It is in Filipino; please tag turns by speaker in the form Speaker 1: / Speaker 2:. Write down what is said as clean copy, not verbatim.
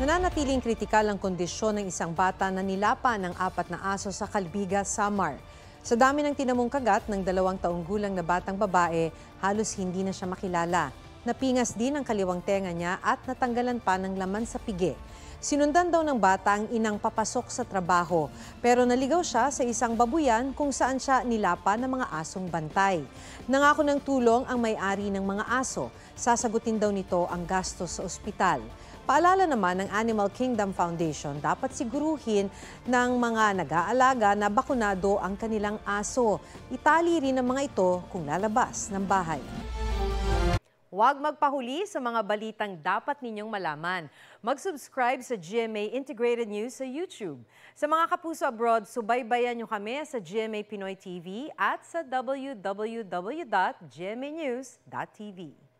Speaker 1: Nananatiling kritikal ang kondisyon ng isang bata na nilapa ng 4 na aso sa Calbiga, Samar. Sa dami ng tinamong kagat ng 2 taong gulang na batang babae, halos hindi na siya makilala. Napingas din ang kaliwang tenga niya at natanggalan pa ng laman sa pigi. Sinundan daw ng bata ang inang papasok sa trabaho, pero naligaw siya sa isang babuyan kung saan siya nilapa ng mga asong bantay. Nangako ng tulong ang may-ari ng mga aso. Sasagutin daw nito ang gastos sa ospital. Paalala naman ng Animal Kingdom Foundation, dapat siguruhin ng mga nag-aalaga na bakunado ang kanilang aso. Itali rin ang mga ito kung lalabas ng bahay. Huwag magpahuli sa mga balitang dapat ninyong malaman. Mag-subscribe sa GMA Integrated News sa YouTube. Sa mga kapuso abroad, subaybayan nyo kami sa GMA Pinoy TV at sa www.gmanews.tv.